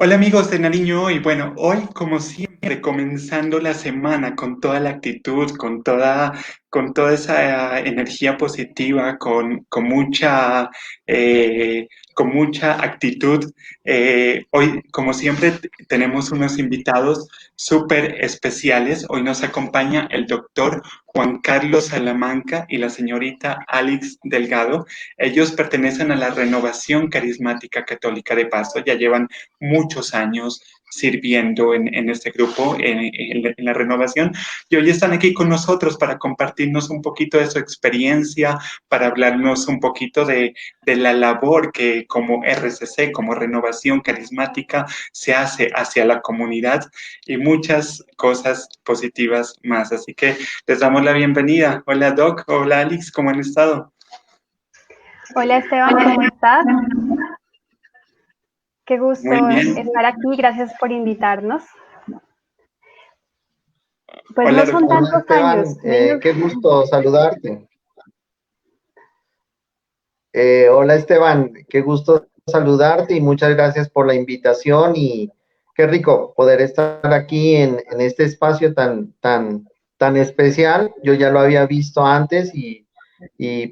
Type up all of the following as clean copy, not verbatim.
Hola amigos de Nariño y bueno, hoy como siempre comenzando la semana con toda la actitud, con toda esa energía positiva, con mucha actitud. Hoy como siempre tenemos unos invitados súper especiales. Hoy nos acompaña el doctor Juan Carlos Salamanca y la señorita Alex Delgado. Ellos pertenecen a la Renovación Carismática Católica de Pasto, ya llevan muchos años sirviendo en este grupo, en la renovación, y hoy están aquí con nosotros para compartirnos un poquito de su experiencia, para hablarnos un poquito de la labor que como RCC, como Renovación Carismática, se hace hacia la comunidad y muchas cosas positivas más. Así que les damos la bienvenida. Hola Doc, hola Alex, ¿cómo han estado? Hola Esteban, ¿cómo estás? Qué Muy gusto bien. estar aquí, gracias por invitarnos. Pues Hola no son doctor. Hola tantos años, Esteban, menos. qué gusto saludarte. Hola Esteban, qué gusto saludarte y muchas gracias por la invitación y qué rico poder estar aquí en este espacio tan especial. Yo ya lo había visto antes y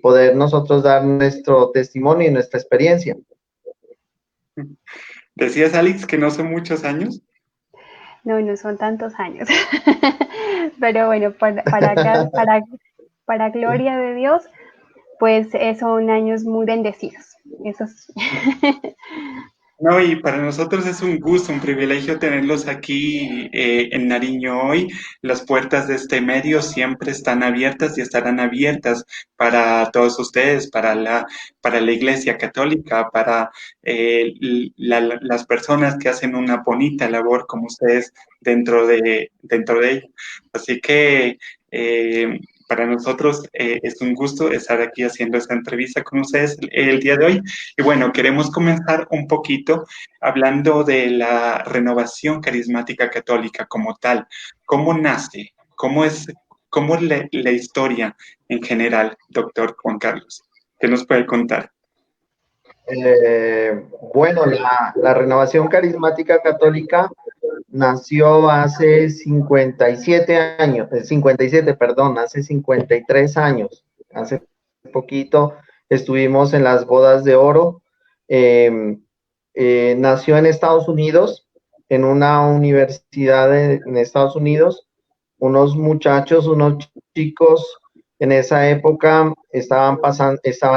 poder nosotros dar nuestro testimonio y nuestra experiencia. Decías Alex que no son muchos años. No, no son tantos años. Pero bueno, para gloria de Dios, pues son años muy bendecidos. Eso sí. No, y para nosotros es un gusto, un privilegio tenerlos aquí en Nariño hoy. Las puertas de este medio siempre están abiertas y estarán abiertas para todos ustedes, para la Iglesia Católica, para las personas que hacen una bonita labor como ustedes dentro de ella. Así que para nosotros es un gusto estar aquí haciendo esta entrevista con ustedes el día de hoy. Y bueno, queremos comenzar un poquito hablando de la renovación carismática católica como tal. ¿Cómo nace? ¿Cómo es la historia en general, doctor Juan Carlos? ¿Qué nos puede contar? Bueno, la Renovación Carismática Católica nació hace 57 años, 57, perdón, hace 53 años. Hace poquito estuvimos en las bodas de oro. Eh, Nació en Estados Unidos, en una universidad en Estados Unidos. Unos muchachos, unos chicos en esa época estaban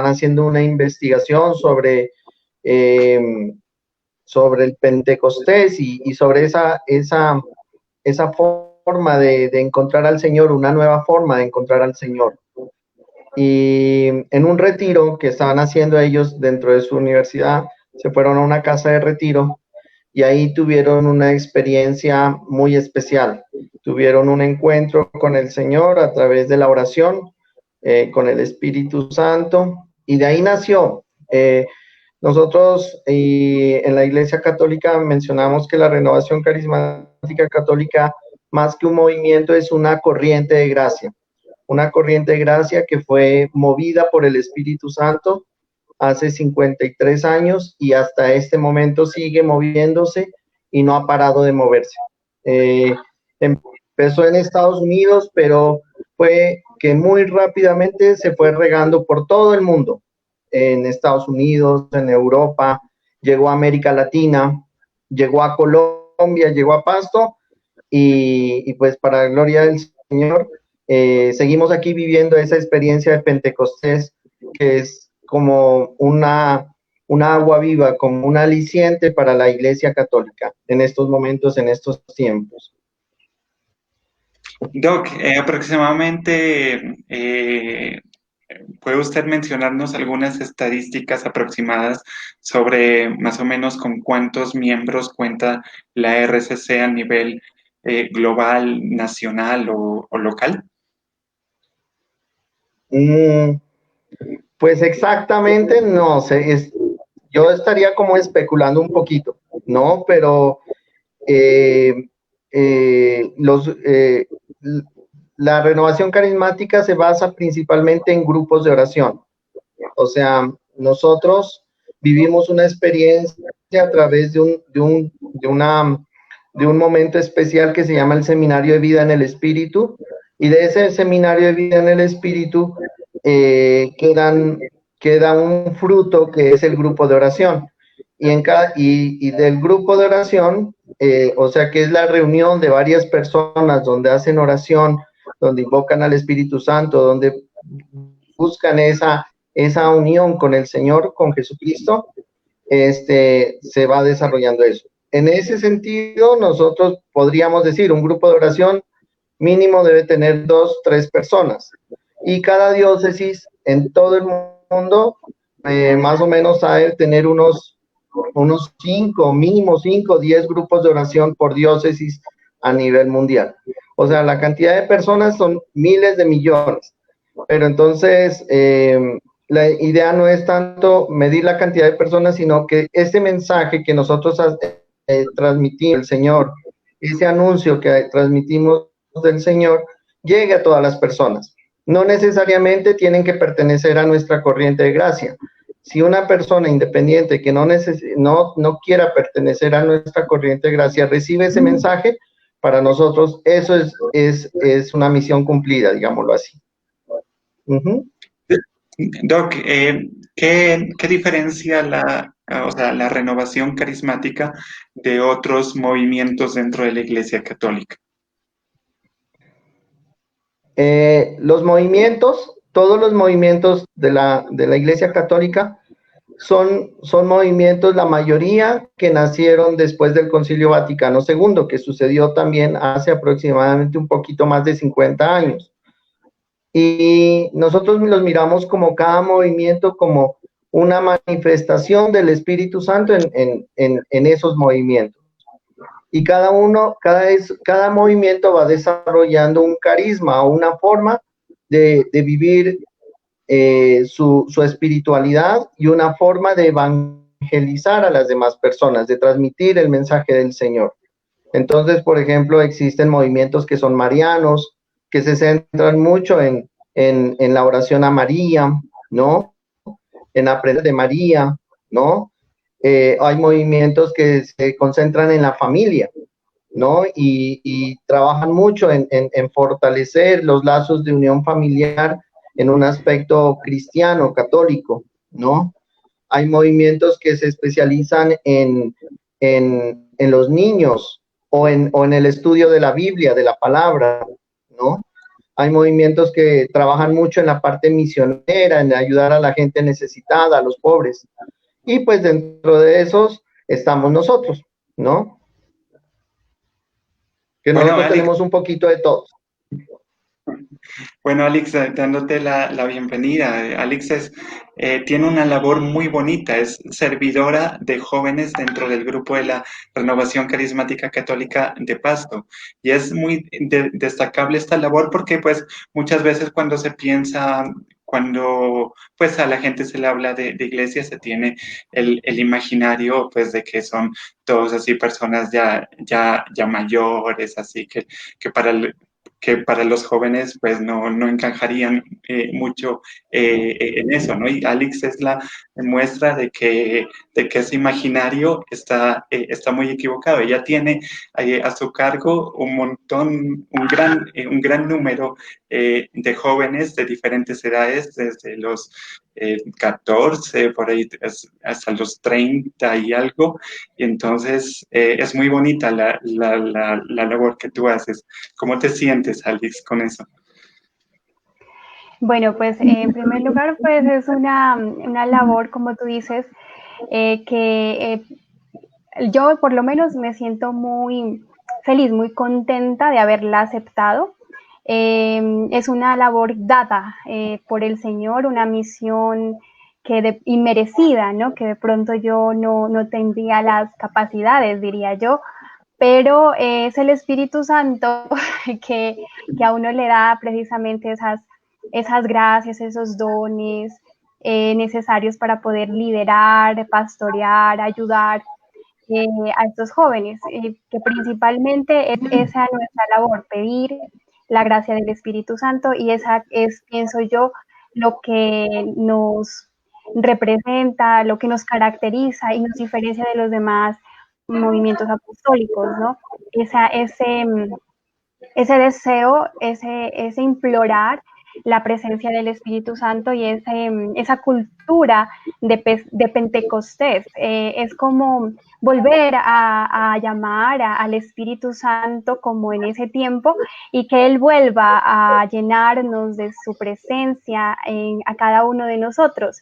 haciendo una investigación eh, sobre el Pentecostés y sobre esa forma de encontrar al Señor, una nueva forma de encontrar al Señor. Y en un retiro que estaban haciendo ellos dentro de su universidad, se fueron a una casa de retiro y ahí tuvieron una experiencia muy especial. Tuvieron un encuentro con el Señor a través de la oración, con el Espíritu Santo, y de ahí nació. Nosotros en la Iglesia Católica mencionamos que la Renovación Carismática Católica, más que un movimiento, es una corriente de gracia que fue movida por el Espíritu Santo hace 53 años y hasta este momento sigue moviéndose y no ha parado de moverse. Eh, Empezó en Estados Unidos, pero fue que muy rápidamente se fue regando por todo el mundo, en Estados Unidos, en Europa, llegó a América Latina, llegó a Colombia, llegó a Pasto y pues para la gloria del Señor, seguimos aquí viviendo esa experiencia de Pentecostés, que es como una agua viva, como un aliciente para la Iglesia Católica en estos momentos, en estos tiempos. Doc, aproximadamente, ¿puede usted mencionarnos algunas estadísticas aproximadas sobre más o menos con cuántos miembros cuenta la RCC a nivel global, nacional o local? Mm, pues exactamente no sé, yo estaría como especulando un poquito, ¿no? Pero eh, eh, los, eh, la renovación carismática se basa principalmente en grupos de oración. O sea, nosotros vivimos una experiencia a través de de un momento especial que se llama el Seminario de Vida en el Espíritu, y de ese Seminario de Vida en el Espíritu queda un fruto que es el grupo de oración. Y del grupo de oración, o sea que es la reunión de varias personas donde hacen oración, donde invocan al Espíritu Santo, donde buscan esa unión con el Señor, con Jesucristo, se va desarrollando eso. En ese sentido, nosotros podríamos decir, un grupo de oración mínimo debe tener 2, 3 personas. Y cada diócesis en todo el mundo, más o menos, ha de tener unos 5, mínimo 5, 10 grupos de oración por diócesis a nivel mundial. O sea, la cantidad de personas son miles de millones. Pero entonces, la idea no es tanto medir la cantidad de personas, sino que ese mensaje que nosotros transmitimos del Señor, ese anuncio que transmitimos del Señor, llegue a todas las personas. No necesariamente tienen que pertenecer a nuestra corriente de gracia. Si una persona independiente que no quiera pertenecer a nuestra corriente de gracia recibe ese mensaje, para nosotros eso es una misión cumplida, digámoslo así. Doc, ¿qué diferencia o sea, la renovación carismática de otros movimientos dentro de la Iglesia Católica? Los movimientos, todos los movimientos de la Iglesia Católica son movimientos, la mayoría que nacieron después del Concilio Vaticano II, que sucedió también hace aproximadamente un poquito más de 50 años. Y nosotros los miramos como cada movimiento como una manifestación del Espíritu Santo en esos movimientos. Y cada movimiento va desarrollando un carisma o una forma de vivir su espiritualidad y una forma de evangelizar a las demás personas, de transmitir el mensaje del Señor. Entonces, por ejemplo, existen movimientos que son marianos, que se centran mucho en la oración a María, ¿no? En aprender de María, ¿no? Hay movimientos que se concentran en la familia, ¿no? Y trabajan mucho en fortalecer los lazos de unión familiar en un aspecto cristiano, católico, ¿no? Hay movimientos que se especializan en los niños o en el estudio de la Biblia, de la palabra, ¿no? Hay movimientos que trabajan mucho en la parte misionera, en ayudar a la gente necesitada, a los pobres. Y pues dentro de esos estamos nosotros, ¿no? Que bueno, nosotros Alex, tenemos un poquito de todos. Bueno, Alex, dándote la bienvenida. Alex tiene una labor muy bonita, es servidora de jóvenes dentro del grupo de la Renovación Carismática Católica de Pasto. Y es muy destacable esta labor porque pues muchas veces cuando pues a la gente se le habla de iglesia, se tiene el imaginario pues de que son todos así personas ya mayores, así que para los jóvenes pues no encajarían mucho en eso, ¿no? Y Alex es la muestra de que ese imaginario está muy equivocado. Ella tiene a su cargo un gran número de jóvenes de diferentes edades, desde los 14, por ahí hasta los 30 y algo, y entonces es muy bonita la labor que tú haces. ¿Cómo te sientes, Alex, con eso? Bueno, pues en primer lugar, pues es una labor, como tú dices, que yo por lo menos me siento muy feliz, muy contenta de haberla aceptado. Es una labor dada por el Señor, una misión inmerecida, ¿no? Que de pronto yo no tendría las capacidades, diría yo, pero es el Espíritu Santo que a uno le da precisamente esas gracias, esos dones necesarios para poder liderar, pastorear, ayudar a estos jóvenes, que principalmente es esa nuestra labor, pedir la gracia del Espíritu Santo, y esa es, pienso yo, lo que nos representa, lo que nos caracteriza y nos diferencia de los demás movimientos apostólicos, ¿no? Ese deseo, ese implorar la presencia del Espíritu Santo y esa cultura de Pentecostés. Es como volver a llamar al Espíritu Santo como en ese tiempo y que Él vuelva a llenarnos de su presencia a cada uno de nosotros.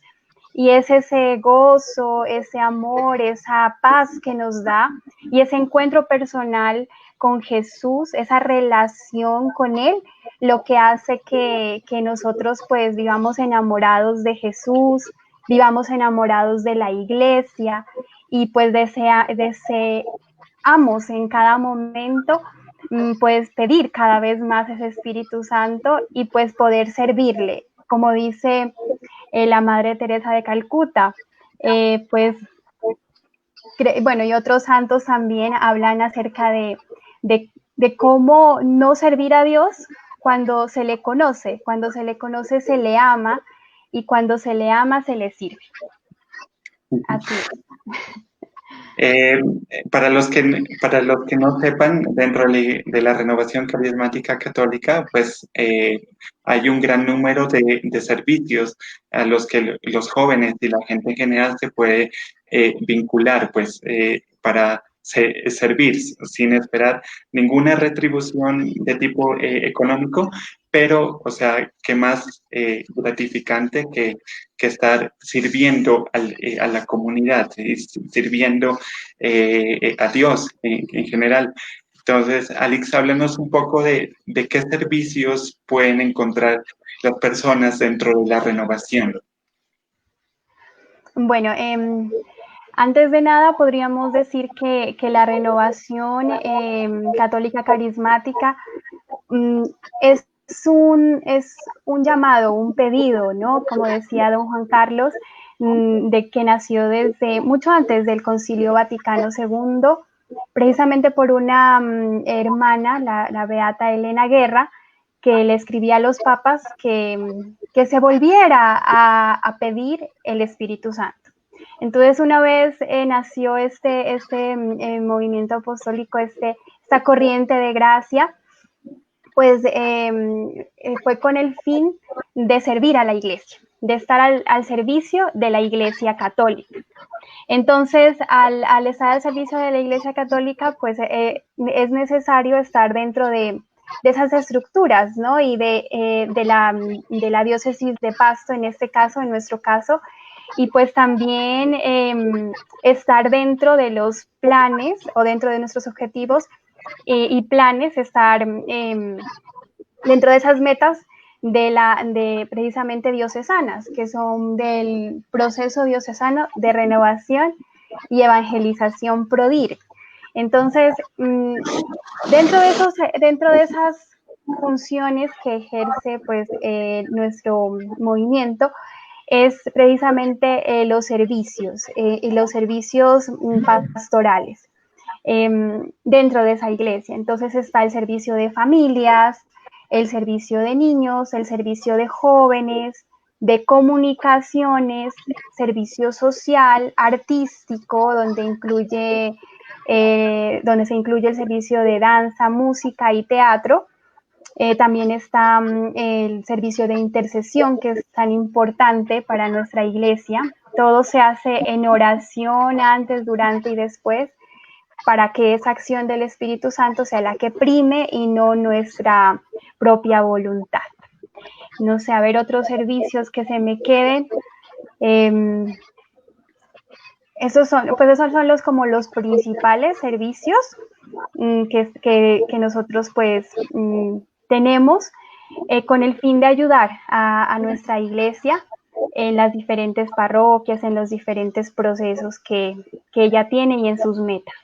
Y es ese gozo, ese amor, esa paz que nos da y ese encuentro personal con Jesús, esa relación con Él, lo que hace que nosotros pues vivamos enamorados de Jesús, vivamos enamorados de la iglesia y pues deseamos en cada momento pues pedir cada vez más ese Espíritu Santo y pues poder servirle. Como dice la Madre Teresa de Calcuta, pues bueno, y otros santos también hablan acerca de cómo no servir a Dios cuando se le conoce se le ama y cuando se le ama se le sirve. Así es. Para los que no sepan, dentro de la Renovación Carismática Católica, pues hay un gran número de servicios a los que los jóvenes y la gente en general se puede vincular, pues para servir sin esperar ninguna retribución de tipo económico, pero, o sea, qué más gratificante que estar sirviendo a la comunidad, sirviendo a Dios en general. Entonces, Alex, háblanos un poco de qué servicios pueden encontrar las personas dentro de la renovación. Bueno, antes de nada podríamos decir que la renovación católica carismática es un llamado, un pedido, ¿no? Como decía don Juan Carlos, de que nació desde mucho antes del Concilio Vaticano II, precisamente por una hermana, la beata Elena Guerra, que le escribía a los papas que se volviera a pedir el Espíritu Santo. Entonces, una vez nació este movimiento apostólico, esta corriente de gracia, pues fue con el fin de servir a la iglesia, de estar al servicio de la iglesia católica. Entonces, al estar al servicio de la iglesia católica, pues es necesario estar dentro de esas estructuras, ¿no? Y de la diócesis de Pasto, en este caso, en nuestro caso, y pues también estar dentro de los planes o dentro de nuestros objetivos y planes, estar dentro de esas metas de precisamente diocesanas, que son del proceso diocesano de renovación y evangelización PRODIR. Entonces, dentro de esas funciones que ejerce pues nuestro movimiento, es precisamente los servicios y los servicios pastorales dentro de esa iglesia. Entonces está el servicio de familias, el servicio de niños, el servicio de jóvenes, de comunicaciones, servicio social, artístico, donde se incluye el servicio de danza, música y teatro. También está el servicio de intercesión, que es tan importante para nuestra iglesia. Todo se hace en oración antes, durante y después, para que esa acción del Espíritu Santo sea la que prime y no nuestra propia voluntad. No sé, a ver, otros servicios que se me queden. Esos son como los principales servicios que nosotros pues tenemos con el fin de ayudar a nuestra iglesia en las diferentes parroquias, en los diferentes procesos que ella tiene y en sus metas.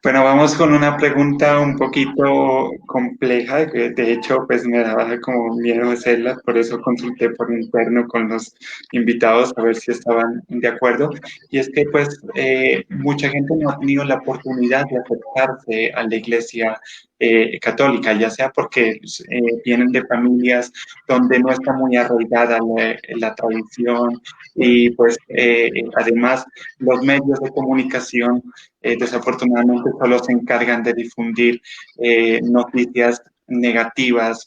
Bueno, vamos con una pregunta un poquito compleja, que de hecho pues me daba como miedo hacerla, por eso consulté por interno con los invitados a ver si estaban de acuerdo. Y es que pues mucha gente no ha tenido la oportunidad de acercarse a la iglesia católica, ya sea porque vienen de familias donde no está muy arraigada la tradición y pues además los medios de comunicación desafortunadamente solo se encargan de difundir noticias negativas,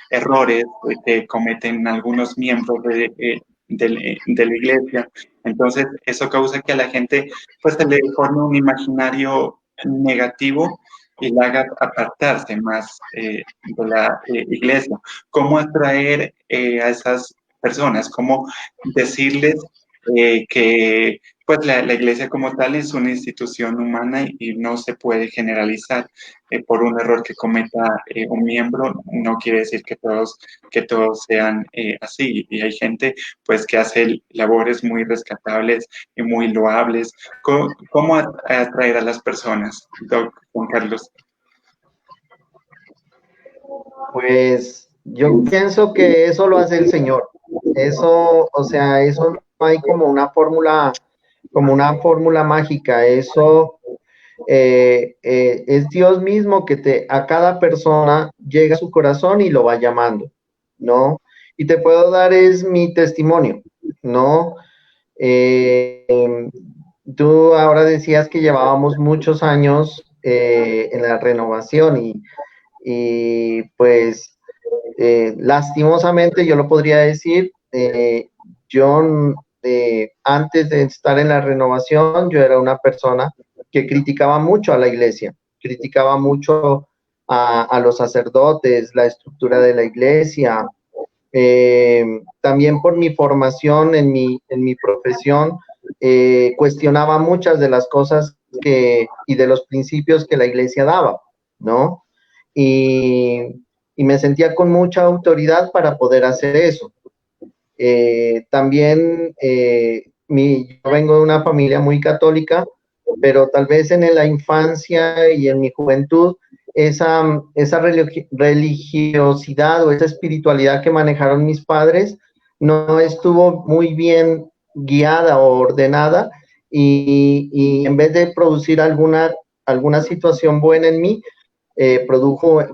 errores que cometen algunos miembros de la iglesia. Entonces, eso causa que a la gente pues se le forme un imaginario negativo y la haga apartarse más de la iglesia. ¿Cómo atraer a esas personas? ¿Cómo decirles que pues la iglesia como tal es una institución humana y no se puede generalizar por un error que cometa un miembro? No quiere decir que todos sean así. Y hay gente pues que hace labores muy rescatables y muy loables. ¿Cómo atraer a las personas, Juan Carlos? Pues yo pienso que eso lo hace el Señor. Eso, o sea, eso no hay como una fórmula mágica. Eso es Dios mismo que a cada persona llega a su corazón y lo va llamando, ¿no? Y te puedo dar es mi testimonio, ¿no? Eh, Tú ahora decías que llevábamos muchos años en la renovación y pues lastimosamente yo lo podría decir, yo antes de estar en la renovación, yo era una persona que criticaba mucho a la iglesia, criticaba mucho a los sacerdotes, la estructura de la iglesia. También por mi formación en mi profesión, cuestionaba muchas de las cosas y de los principios que la iglesia daba, ¿no? Y, y me sentía con mucha autoridad para poder hacer eso. También yo vengo de una familia muy católica, pero tal vez en la infancia y en mi juventud, esa religiosidad o esa espiritualidad que manejaron mis padres no estuvo muy bien guiada o ordenada y en vez de producir alguna situación buena en mí,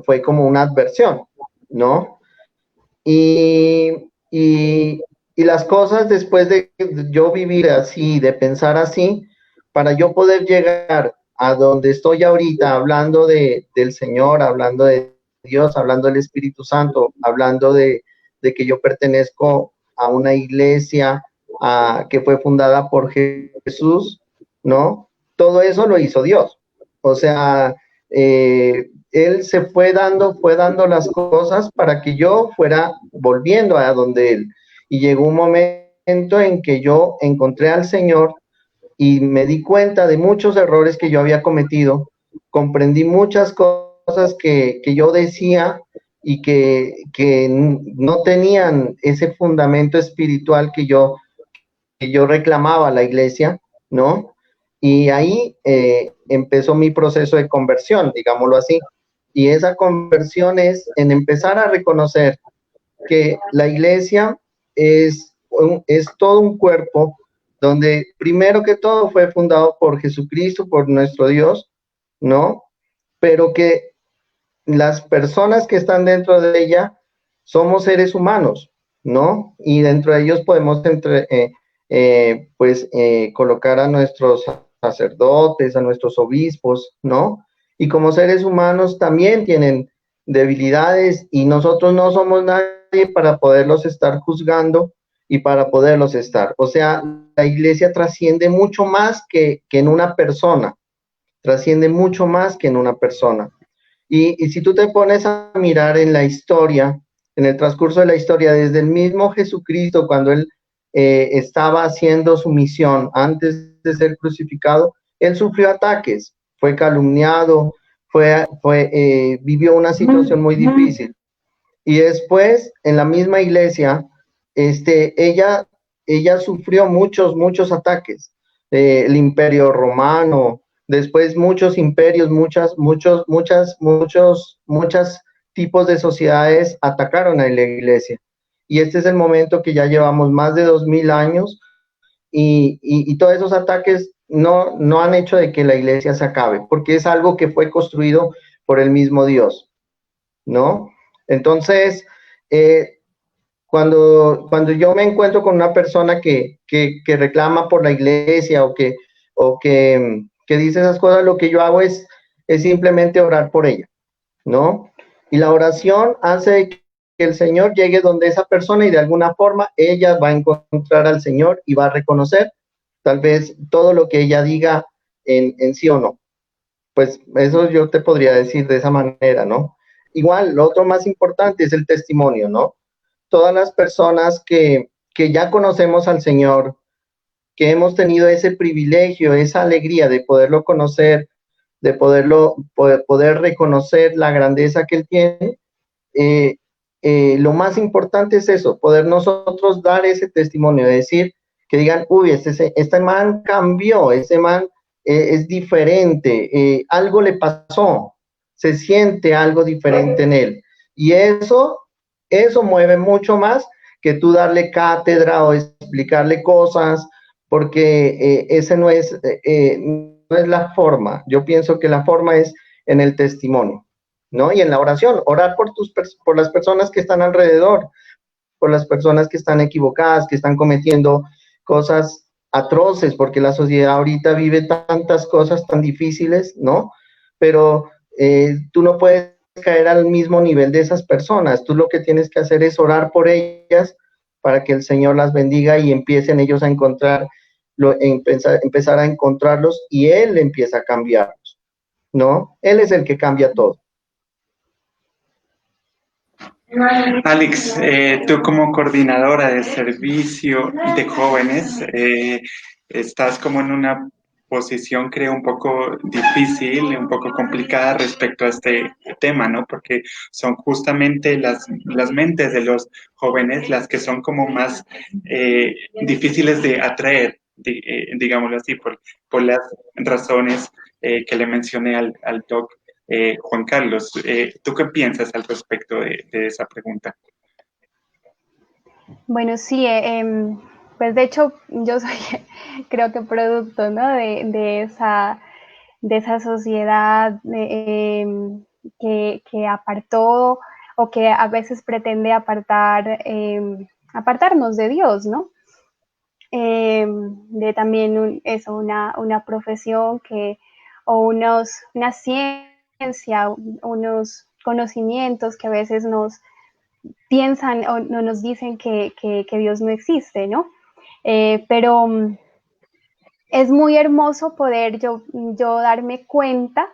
fue como una adversión, ¿no? Y, y, y las cosas después de yo vivir así, de pensar así, para yo poder llegar a donde estoy ahorita, hablando del Señor, hablando de Dios, hablando del Espíritu Santo, hablando de que yo pertenezco a una iglesia que fue fundada por Jesús, ¿no? Todo eso lo hizo Dios. O sea, él fue dando las cosas para que yo fuera volviendo a donde él. Y llegó un momento en que yo encontré al Señor y me di cuenta de muchos errores que yo había cometido, comprendí muchas cosas que yo decía y que no tenían ese fundamento espiritual que yo reclamaba a la iglesia, ¿no? Y ahí empezó mi proceso de conversión, digámoslo así. Y esa conversión es en empezar a reconocer que la iglesia es todo un cuerpo donde primero que todo fue fundado por Jesucristo, por nuestro Dios, ¿no? Pero que las personas que están dentro de ella somos seres humanos, ¿no? Y dentro de ellos podemos colocar a nuestros sacerdotes, a nuestros obispos, ¿no? Y como seres humanos también tienen debilidades y nosotros no somos nadie para poderlos estar juzgando y para poderlos estar. O sea, la iglesia trasciende mucho más que en una persona, trasciende mucho más que en una persona. Y si tú te pones a mirar en la historia, en el transcurso de la historia, desde el mismo Jesucristo, cuando él estaba haciendo su misión antes de ser crucificado, él sufrió ataques, fue calumniado, vivió una situación muy difícil. Y después, en la misma iglesia, ella sufrió muchos ataques. El imperio romano, después muchos imperios, muchos tipos de sociedades atacaron a la iglesia. Y este es el momento que ya llevamos más de 2000 años y todos esos ataques no han hecho de que la iglesia se acabe, porque es algo que fue construido por el mismo Dios, ¿no? Entonces, cuando yo me encuentro con una persona que reclama por la iglesia o que dice esas cosas, lo que yo hago es simplemente orar por ella, ¿no? Y la oración hace que el Señor llegue donde esa persona y de alguna forma ella va a encontrar al Señor y va a reconocer tal vez todo lo que ella diga en sí o no. Pues eso yo te podría decir de esa manera, ¿no? Igual, lo otro más importante es el testimonio, ¿no? Todas las personas que ya conocemos al Señor, que hemos tenido ese privilegio, esa alegría de poderlo conocer, de poder reconocer la grandeza que Él tiene, lo más importante es eso, poder nosotros dar ese testimonio, decir, que digan, uy, este man cambió, este man es diferente, algo le pasó, se siente algo diferente en él. Y eso mueve mucho más que tú darle cátedra o explicarle cosas, porque ese no es la forma. Yo pienso que la forma es en el testimonio, ¿no? Y en la oración, orar por las personas que están alrededor, por las personas que están equivocadas, que están cometiendo cosas atroces, porque la sociedad ahorita vive tantas cosas tan difíciles, ¿no? Pero tú no puedes caer al mismo nivel de esas personas. Tú lo que tienes que hacer es orar por ellas para que el Señor las bendiga y empiecen ellos a empezar a encontrarlos y Él empieza a cambiarlos, ¿no? Él es el que cambia todo. Alex, tú como coordinadora de servicio de jóvenes, estás como en una posición, creo, un poco difícil, un poco complicada respecto a este tema, ¿no? Porque son justamente las mentes de los jóvenes las que son como más difíciles de atraer, digámoslo así, por las razones que le mencioné al doc. Juan Carlos, ¿tú qué piensas al respecto de esa pregunta? Bueno, sí, pues de hecho yo soy, creo que producto, ¿no? De esa sociedad que apartó o que a veces pretende apartarnos de Dios, ¿no? De también una profesión o una ciencia, unos conocimientos que a veces nos piensan o no nos dicen que Dios no existe, ¿no? Pero es muy hermoso poder yo darme cuenta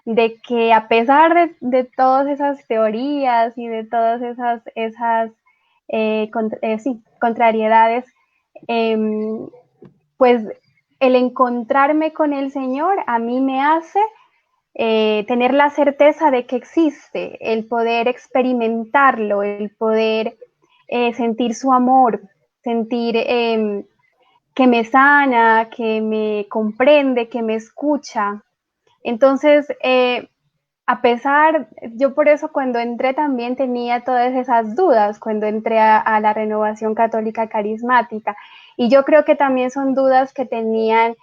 de que a pesar de todas esas teorías y de todas esas contrariedades, pues el encontrarme con el Señor a mí me hace tener la certeza de que existe, el poder experimentarlo, el poder sentir su amor, sentir que me sana, que me comprende, que me escucha. Entonces, a pesar, yo por eso cuando entré también tenía todas esas dudas, cuando entré a la Renovación Católica Carismática. Y yo creo que también son dudas que tenían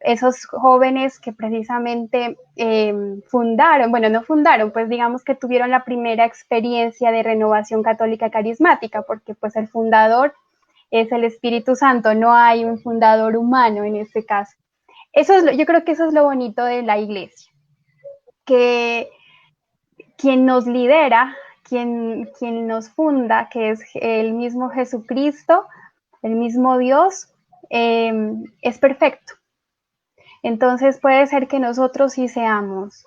esos jóvenes que precisamente fundaron, bueno, no fundaron, pues digamos que tuvieron la primera experiencia de Renovación Católica Carismática, porque pues el fundador es el Espíritu Santo, no hay un fundador humano en este caso. Yo creo que eso es lo bonito de la iglesia, que quien nos lidera, quien nos funda, que es el mismo Jesucristo, el mismo Dios, es perfecto. Entonces puede ser que nosotros sí seamos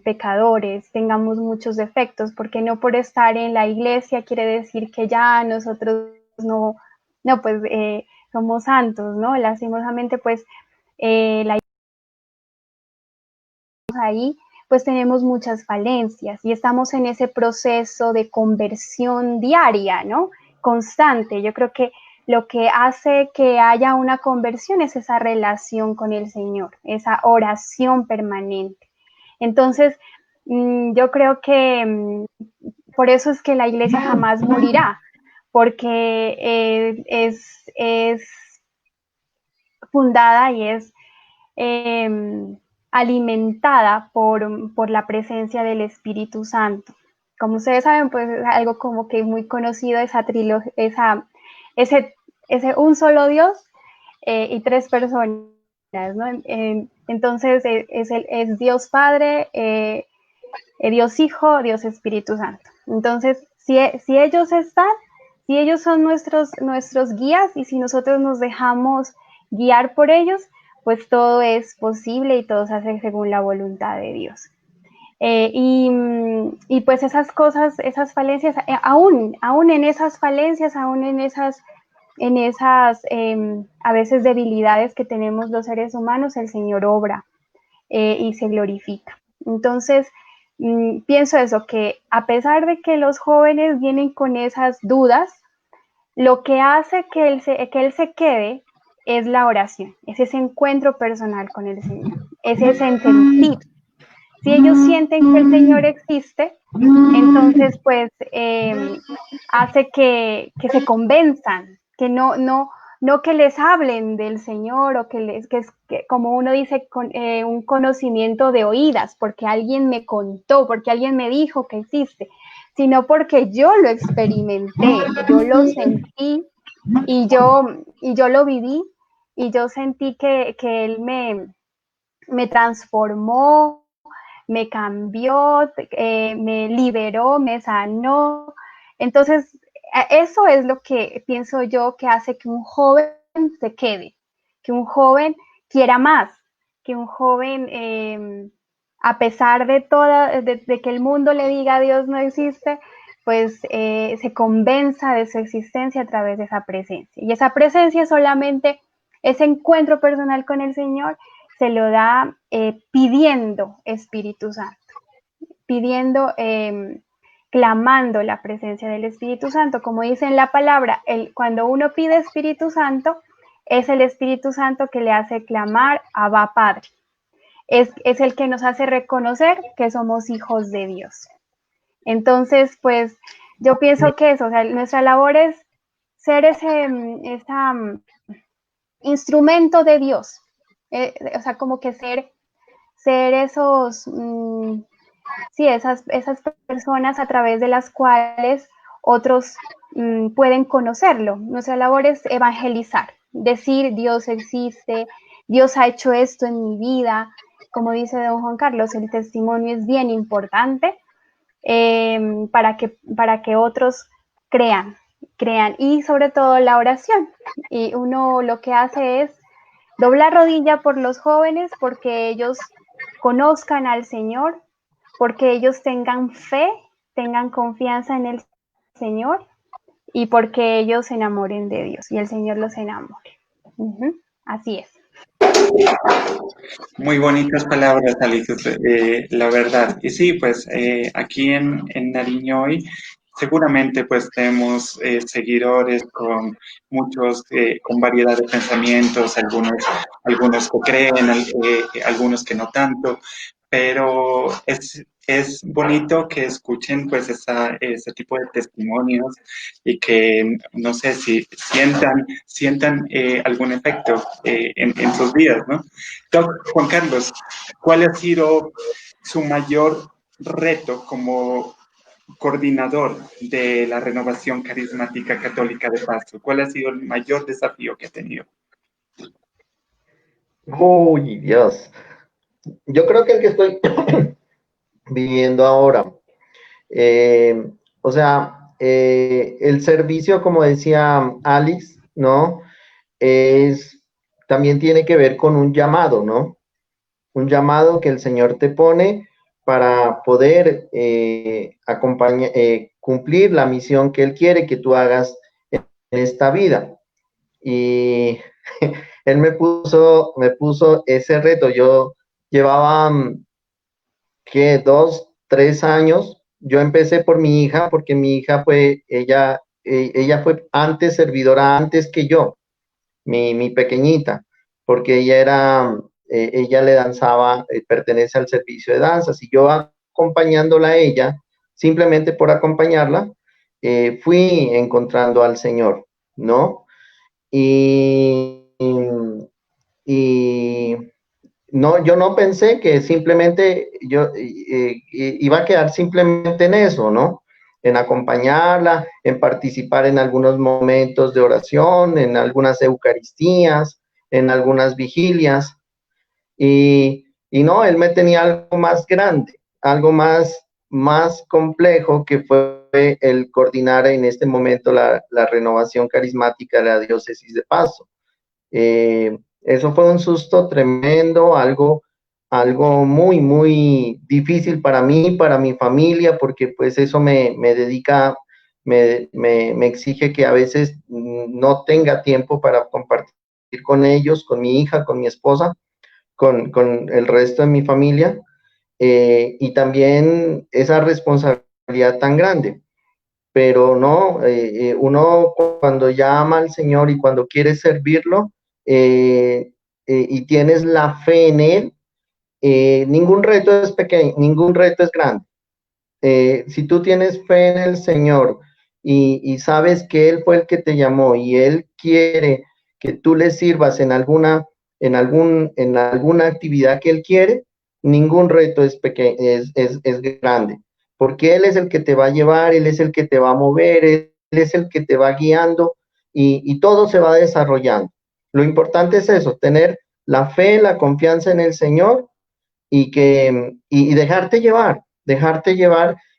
pecadores, tengamos muchos defectos, porque no por estar en la iglesia quiere decir que ya nosotros pues somos santos, ¿no? Lastimosamente, pues la ahí, pues tenemos muchas falencias y estamos en ese proceso de conversión diaria, ¿no? Constante. Yo creo que lo que hace que haya una conversión es esa relación con el Señor, esa oración permanente. Entonces, yo creo que por eso es que la iglesia jamás morirá, porque es fundada y es alimentada por la presencia del Espíritu Santo. Como ustedes saben, pues es algo como que muy conocido, esa trilogía, ese un solo Dios y tres personas, ¿no? Entonces es Dios Padre, Dios Hijo, Dios Espíritu Santo. Entonces, si ellos están, si ellos son nuestros guías y si nosotros nos dejamos guiar por ellos, pues todo es posible y todo se hace según la voluntad de Dios. Y pues esas cosas, esas falencias, aún en esas falencias, aún en esas a veces debilidades que tenemos los seres humanos, el Señor obra y se glorifica. Entonces, pienso eso, que a pesar de que los jóvenes vienen con esas dudas, lo que hace que él se quede es la oración, es ese encuentro personal con el Señor, es ese sentir. Si ellos sienten que el Señor existe, entonces pues hace que se convenzan, que no que les hablen del Señor o que como uno dice, un conocimiento de oídas, porque alguien me contó, porque alguien me dijo que existe, sino porque yo lo experimenté, yo lo sentí y yo lo viví y yo sentí que Él me transformó, me cambió, me liberó, me sanó. Entonces, eso es lo que pienso yo que hace que un joven se quede, que un joven quiera más, que un joven, a pesar de de que el mundo le diga Dios no existe, pues se convenza de su existencia a través de esa presencia. Y esa presencia solamente, ese encuentro personal con el Señor, se lo da pidiendo Espíritu Santo, pidiendo, clamando la presencia del Espíritu Santo. Como dice en la palabra, cuando uno pide Espíritu Santo, es el Espíritu Santo que le hace clamar Abba Padre. Es el que nos hace reconocer que somos hijos de Dios. Entonces, pues, yo pienso que eso, o sea, nuestra labor es ser ese instrumento de Dios, o sea, como que ser esos, sí, esas personas a través de las cuales otros pueden conocerlo. Nuestra labor es evangelizar, decir Dios existe, Dios ha hecho esto en mi vida. Como dice don Juan Carlos, el testimonio es bien importante para que otros crean y sobre todo la oración. Y uno lo que hace es doblar rodilla por los jóvenes porque ellos conozcan al Señor, porque ellos tengan fe, tengan confianza en el Señor y porque ellos se enamoren de Dios y el Señor los enamore. Así es. Muy bonitas palabras, Alice, la verdad. Y sí, pues aquí en Nariño hoy seguramente pues tenemos seguidores con muchos, con variedad de pensamientos, algunos que creen, algunos que no tanto, pero es bonito que escuchen pues ese tipo de testimonios y que no sé si sientan algún efecto en sus vidas, ¿no? Juan Carlos, ¿cuál ha sido su mayor reto como coordinador de la Renovación Carismática Católica de Pasto? ¿Cuál ha sido el mayor desafío que ha tenido? Uy, Dios. Yo creo que el que estoy viviendo ahora, o sea, el servicio, como decía Alice, ¿no? También tiene que ver con un llamado, ¿no? Un llamado que el Señor te pone para poder cumplir la misión que Él quiere que tú hagas en esta vida. Y Él me puso ese reto. Yo llevaba, ¿qué? 2, 3 años. Yo empecé por mi hija, porque mi hija, pues, ella ella fue antes servidora, antes que yo, mi pequeñita, porque ella le danzaba, pertenece al servicio de danzas, y yo acompañándola a ella, simplemente por acompañarla, fui encontrando al Señor, ¿no? Y, y no, yo no pensé que simplemente yo iba a quedar simplemente en eso, ¿no? En acompañarla, en participar en algunos momentos de oración, en algunas eucaristías, en algunas vigilias. Y no, él me tenía algo más grande, algo más complejo, que fue el coordinar en este momento la renovación carismática de la diócesis de Pasto. Eso fue un susto tremendo, algo muy difícil para mí, para mi familia, porque pues eso me dedica, me exige que a veces no tenga tiempo para compartir con ellos, con mi hija, con mi esposa, con el resto de mi familia, y también esa responsabilidad tan grande. Pero no, uno cuando ya ama al Señor y cuando quiere servirlo, y tienes la fe en Él, ningún reto es pequeño, ningún reto es grande. Si tú tienes fe en el Señor y sabes que Él fue el que te llamó y Él quiere que tú le sirvas en alguna actividad que Él quiere, ningún reto es pequeño, es grande, porque Él es el que te va a llevar, Él es el que te va a mover, Él es el que te va guiando, y todo se va desarrollando. Lo importante es eso, tener la fe, la confianza en el Señor, y dejarte llevar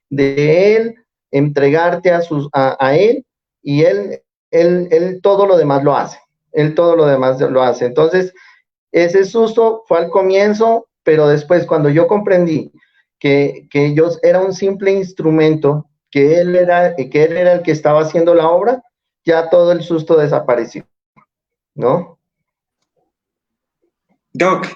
de Él, entregarte a Él, y él todo lo demás lo hace. Él todo lo demás lo hace. Entonces, ese susto fue al comienzo, pero después, cuando yo comprendí que yo era un simple instrumento, que él era el que estaba haciendo la obra, ya todo el susto desapareció, ¿no? Doc,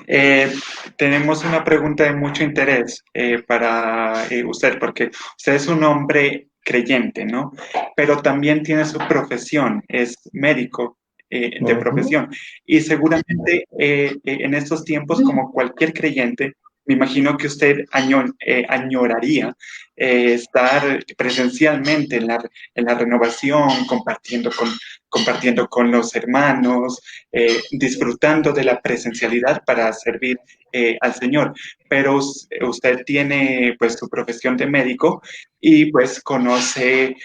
tenemos una pregunta de mucho interés para usted, porque usted es un hombre creyente, ¿no? Pero también tiene su profesión, es médico de profesión. Y seguramente en estos tiempos, como cualquier creyente, me imagino que usted añoraría estar presencialmente en la renovación, compartiendo con los hermanos, disfrutando de la presencialidad para servir al Señor. Pero usted tiene pues su profesión de médico y pues conoce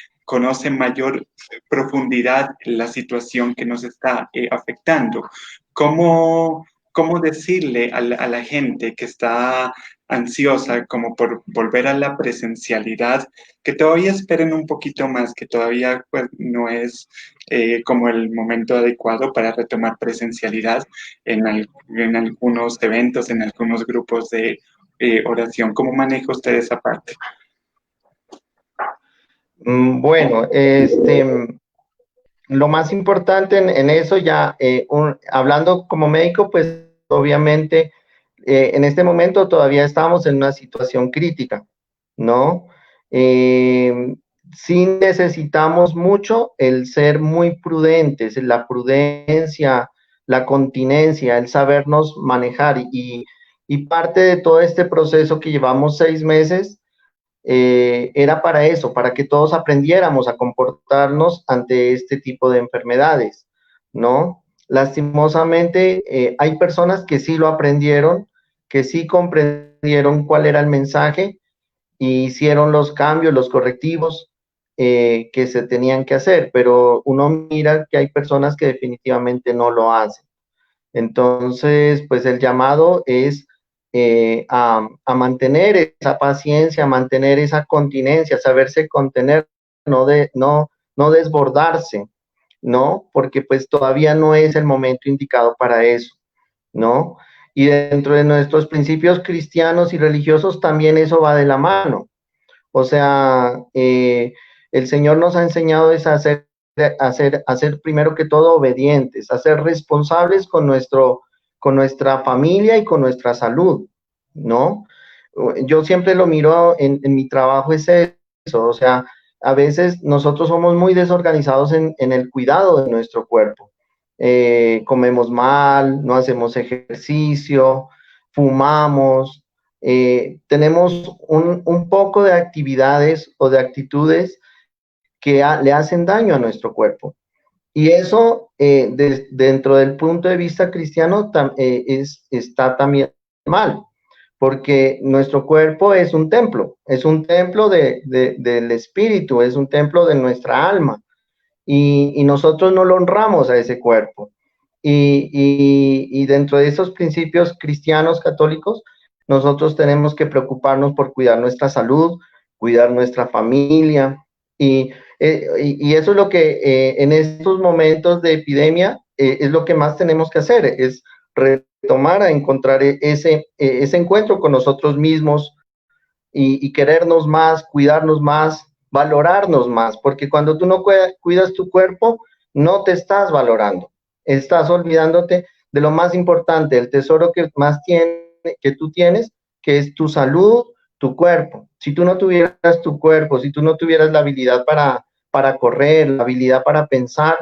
mayor profundidad la situación que nos está afectando. ¿Cómo decirle a la gente que está ansiosa como por volver a la presencialidad, que todavía esperen un poquito más, que todavía pues, no es como el momento adecuado para retomar presencialidad en algunos eventos, en algunos grupos de oración? ¿Cómo maneja usted esa parte? Bueno, lo más importante en eso ya, hablando como médico, pues obviamente en este momento todavía estamos en una situación crítica, ¿no? Sí necesitamos mucho el ser muy prudentes, la prudencia, la continencia, el sabernos manejar, y parte de todo este proceso que llevamos 6 meses, era para eso, para que todos aprendiéramos a comportarnos ante este tipo de enfermedades, ¿no? Lastimosamente, hay personas que sí lo aprendieron, que sí comprendieron cuál era el mensaje y hicieron los cambios, los correctivos que se tenían que hacer, pero uno mira que hay personas que definitivamente no lo hacen. Entonces, pues el llamado es a mantener esa paciencia, a mantener esa continencia, saberse contener, no desbordarse, ¿no? Porque pues todavía no es el momento indicado para eso, ¿no? Y dentro de nuestros principios cristianos y religiosos también eso va de la mano. O sea, el Señor nos ha enseñado es a ser primero que todo obedientes, a ser responsables con nuestra familia y con nuestra salud, ¿no? Yo siempre lo miro en mi trabajo, es eso, o sea, a veces nosotros somos muy desorganizados en el cuidado de nuestro cuerpo. Comemos mal, no hacemos ejercicio, fumamos, tenemos un poco de actividades o de actitudes que le hacen daño a nuestro cuerpo. Y eso, dentro del punto de vista cristiano, está también mal, porque nuestro cuerpo es un templo del espíritu, es un templo de nuestra alma, y nosotros no lo honramos a ese cuerpo. Y dentro de esos principios cristianos católicos, nosotros tenemos que preocuparnos por cuidar nuestra salud, cuidar nuestra familia, y eso es lo que en estos momentos de epidemia es lo que más tenemos que hacer, es retomar a encontrar ese encuentro con nosotros mismos y querernos más, cuidarnos más, valorarnos más, porque cuando tú no cuidas tu cuerpo, no te estás valorando, estás olvidándote de lo más importante, el tesoro que tú tienes, que es tu salud, tu cuerpo. Si tú no tuvieras tu cuerpo, si tú no tuvieras la habilidad para correr, la habilidad para pensar,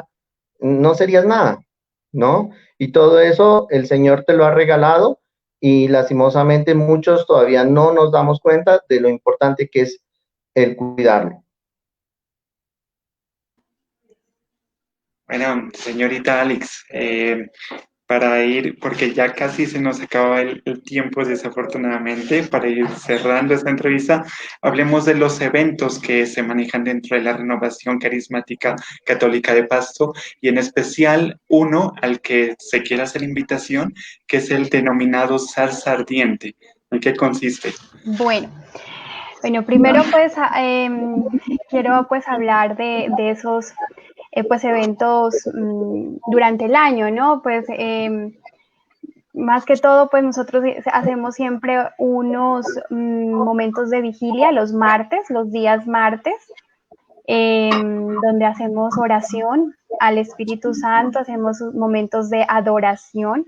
no serías nada, ¿no? Y todo eso el Señor te lo ha regalado y lastimosamente muchos todavía no nos damos cuenta de lo importante que es el cuidarlo. Bueno, señorita Alex, para ir, porque ya casi se nos acaba el tiempo desafortunadamente, para ir cerrando esta entrevista, hablemos de los eventos que se manejan dentro de la Renovación Carismática Católica de Pasto y en especial uno al que se quiere hacer invitación, que es el denominado Salsa Ardiente. ¿En qué consiste? Bueno, primero pues quiero pues hablar de esos pues eventos durante el año, ¿no? Pues más que todo, pues nosotros hacemos siempre unos momentos de vigilia los martes, los días martes, donde hacemos oración al Espíritu Santo, hacemos momentos de adoración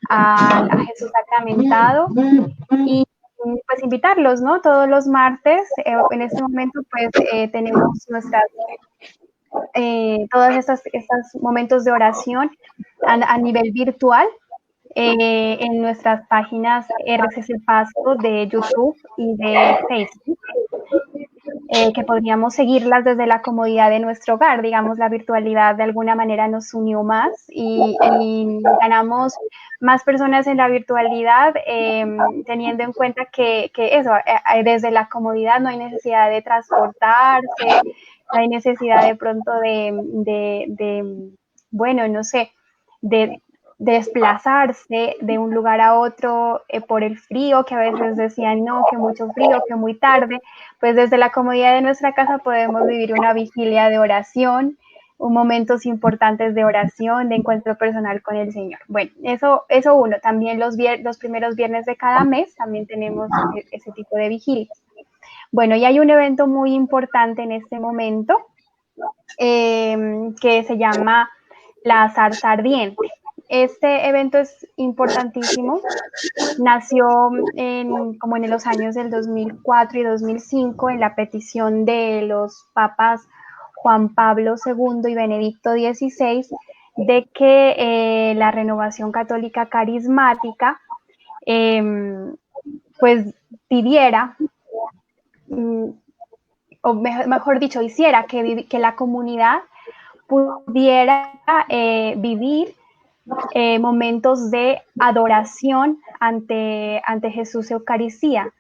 a Jesús sacramentado y pues invitarlos, ¿no? Todos los martes, en este momento pues tenemos todas estos momentos de oración a nivel virtual en nuestras páginas RCC Pasto de YouTube y de Facebook, que podríamos seguirlas desde la comodidad de nuestro hogar. Digamos, la virtualidad de alguna manera nos unió más y ganamos más personas en la virtualidad, teniendo en cuenta que eso, desde la comodidad no hay necesidad de transportarse, no hay necesidad de pronto bueno, no sé, de desplazarse de un lugar a otro por el frío, que a veces decían no, que mucho frío, que muy tarde, pues desde la comodidad de nuestra casa podemos vivir una vigilia de oración, momentos importantes de oración, de encuentro personal con el Señor. Bueno, eso uno. También los primeros viernes de cada mes también tenemos ese tipo de vigilias. Bueno, y hay un evento muy importante en este momento que se llama la Zarza Ardiente. Este evento es importantísimo. Nació como en los años del 2004 y 2005 en la petición de los papas Juan Pablo II y Benedicto XVI de que la Renovación Católica Carismática pues pidiera, o mejor dicho, hiciera que la comunidad pudiera vivir momentos de adoración ante Jesús Eucaristía,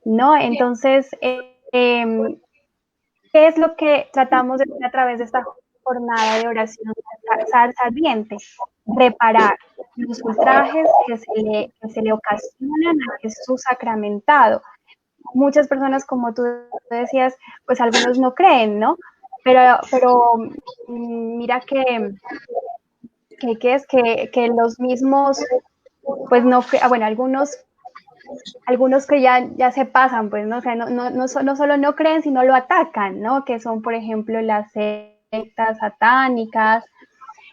¿no? Entonces, ¿qué es lo que tratamos de hacer a través de esta jornada de oración ardiente? Reparar los ultrajes que se le ocasionan a Jesús sacramentado. Muchas personas, como tú decías, pues algunos no creen, ¿no? Pero mira que es que los mismos, pues no, bueno, algunos que ya se pasan, pues, ¿no? O sea, no solo no creen, sino lo atacan, ¿no? Que son, por ejemplo, las sectas satánicas.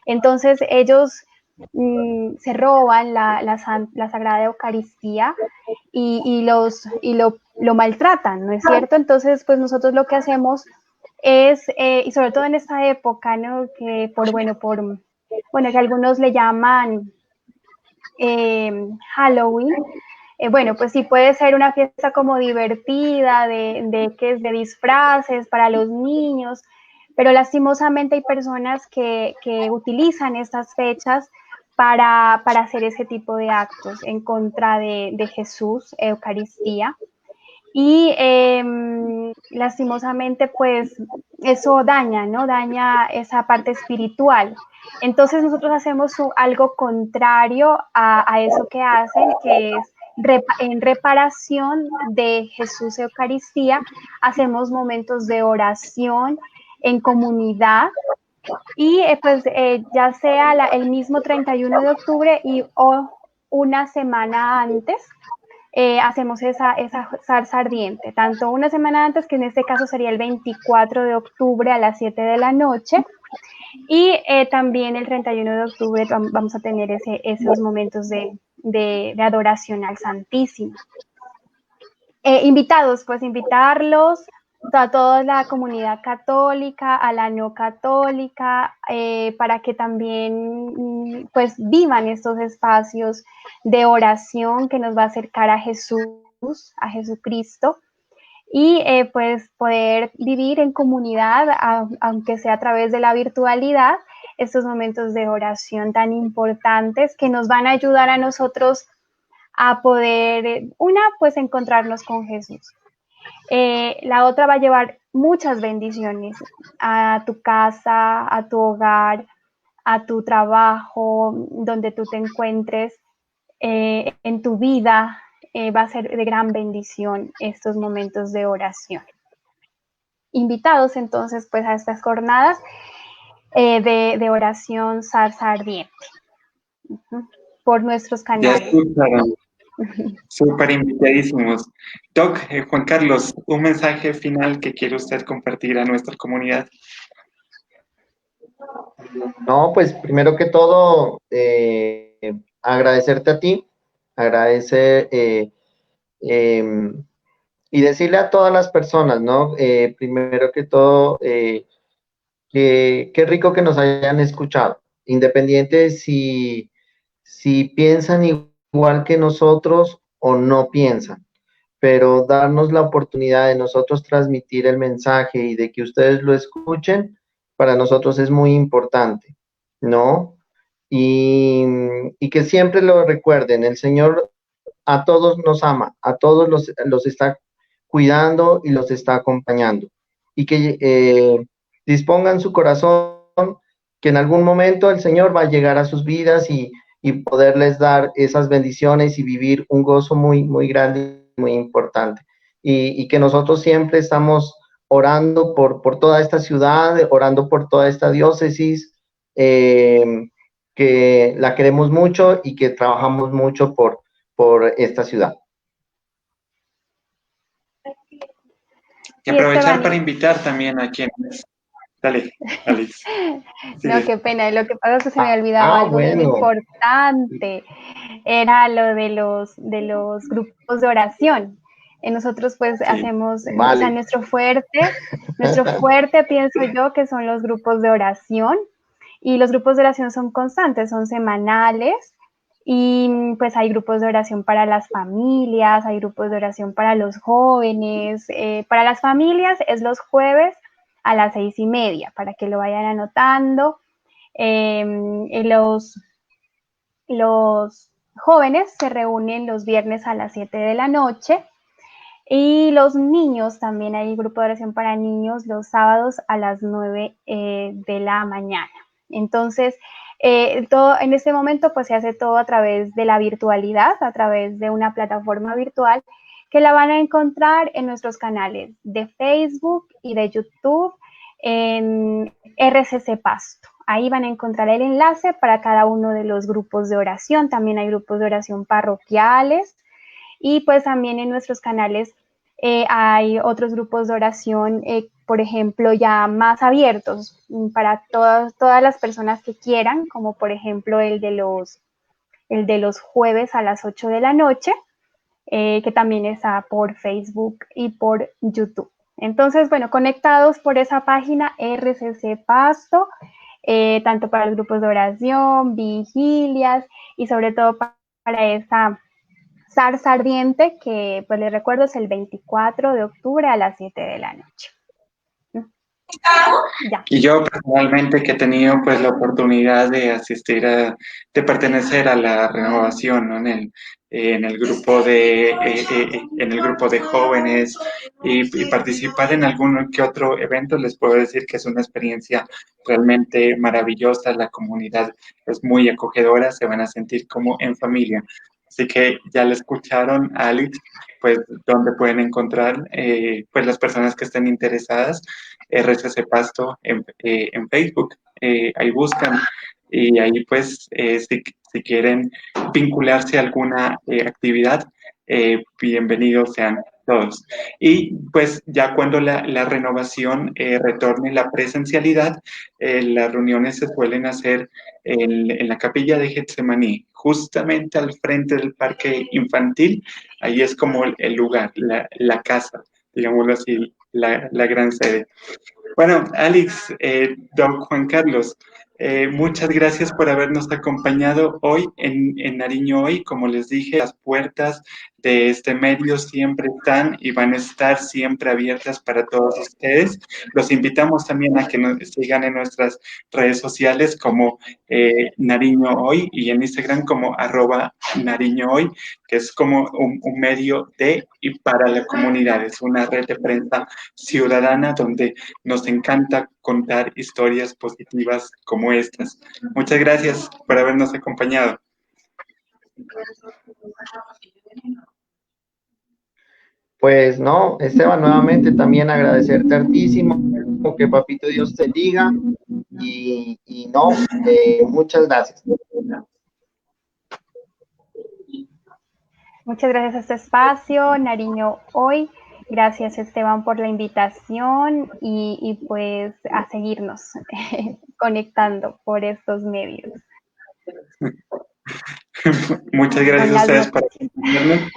Entonces, ellos se roban la Sagrada Eucaristía y lo maltratan, ¿no es cierto? Entonces, pues nosotros lo que hacemos y sobre todo en esta época, ¿no? Que que algunos le llaman Halloween. Bueno, pues sí puede ser una fiesta como divertida, de disfraces para los niños, pero lastimosamente hay personas que utilizan estas fechas para hacer ese tipo de actos en contra de Jesús, Eucaristía. Y lastimosamente, pues eso daña, ¿no? Daña esa parte espiritual. Entonces nosotros hacemos algo contrario a eso que hacen, que es en reparación de Jesús Eucaristía, hacemos momentos de oración en comunidad y ya sea el mismo 31 de octubre o una semana antes, hacemos esa salsa ardiente, tanto una semana antes, que en este caso sería el 24 de octubre a las 7 de la noche, y también el 31 de octubre vamos a tener esos momentos de adoración al Santísimo. Invitados, pues invitarlos a toda la comunidad católica, a la no católica, para que también pues vivan estos espacios de oración que nos va a acercar a Jesús, a Jesucristo, y pues poder vivir en comunidad, aunque sea a través de la virtualidad, estos momentos de oración tan importantes que nos van a ayudar a nosotros a poder, pues encontrarnos con Jesús. La otra va a llevar muchas bendiciones a tu casa, a tu hogar, a tu trabajo, donde tú te encuentres, en tu vida. Va a ser de gran bendición estos momentos de oración. Invitados entonces pues a estas jornadas de oración zarza ardiente, por nuestros Ya canales. escucharon, súper invitadísimos. Doc, Juan Carlos, un mensaje final que quiere usted compartir a nuestra comunidad. No, pues primero que todo, agradecerte a ti, agradecer y decirle a todas las personas, ¿no? Primero que todo, qué rico que nos hayan escuchado, independiente si piensan igual que nosotros o no piensan, pero darnos la oportunidad de nosotros transmitir el mensaje y de que ustedes lo escuchen, para nosotros es muy importante, ¿no? Y que siempre lo recuerden, el Señor a todos nos ama, a todos los está cuidando y los está acompañando. Y que dispongan su corazón, que en algún momento el Señor va a llegar a sus vidas y poderles dar esas bendiciones y vivir un gozo muy, muy grande, muy importante. Y que nosotros siempre estamos orando por toda esta ciudad, orando por toda esta diócesis, que la queremos mucho y que trabajamos mucho por esta ciudad. Y aprovechar para invitar también a quienes. Dale, Alex. No, qué pena. Lo que pasa es que se me olvidaba algo bien importante. Era lo de los grupos de oración. Nosotros pues hacemos, vale. O sea, nuestro fuerte pienso yo que son los grupos de oración, y los grupos de oración son constantes, son semanales, y pues hay grupos de oración para las familias, hay grupos de oración para los jóvenes. Para las familias es los jueves a las 6:30, para que lo vayan anotando. Los jóvenes se reúnen los viernes a las 7 de la noche, y los niños, también hay grupo de oración para niños los sábados a las 9 de la mañana. Entonces, todo en este momento pues se hace todo a través de la virtualidad, a través de una plataforma virtual que la van a encontrar en nuestros canales de Facebook y de YouTube, en RCC Pasto. Ahí van a encontrar el enlace para cada uno de los grupos de oración. También hay grupos de oración parroquiales, y pues también en nuestros canales hay otros grupos de oración, por ejemplo, ya más abiertos para todas las personas que quieran, como por ejemplo el de los jueves a las 8 de la noche, que también está por Facebook y por YouTube. Entonces, bueno, conectados por esa página RCC Pasto, tanto para los grupos de oración, vigilias y sobre todo para esa zarza ardiente que, pues les recuerdo, es el 24 de octubre a las 7 de la noche. Ya. Y yo personalmente que he tenido pues la oportunidad de asistir de pertenecer a la renovación, ¿no? En el grupo en el grupo de jóvenes y participar en algún que otro evento, les puedo decir que es una experiencia realmente maravillosa. La comunidad es muy acogedora, se van a sentir como en familia. Así que ya le escucharon a Alex, pues donde pueden encontrar pues las personas que estén interesadas. RCC Pasto en Facebook, ahí buscan y ahí pues si quieren vincularse a alguna actividad, bienvenidos sean todos. Y pues ya cuando la renovación retorne la presencialidad, las reuniones se suelen hacer en la capilla de Getsemaní, justamente al frente del parque infantil. Ahí es como el lugar, la casa, digámoslo así, la gran sede. Bueno, Alex, don Juan Carlos, muchas gracias por habernos acompañado hoy en Nariño Hoy. Como les dije, las puertas de este medio siempre están y van a estar siempre abiertas para todos ustedes. Los invitamos también a que nos sigan en nuestras redes sociales como Nariño Hoy y en Instagram como @Nariño Hoy, que es como un medio de y para la comunidad. Es una red de prensa ciudadana donde nos encanta contar historias positivas como estas. Muchas gracias por habernos acompañado. Pues no, Esteban, nuevamente también agradecerte hartísimo, que Papito Dios te diga y no, muchas gracias. Muchas gracias a este espacio, Nariño Hoy. Gracias, Esteban, por la invitación y pues a seguirnos conectando por estos medios. Muchas gracias a ustedes por acompañarnos.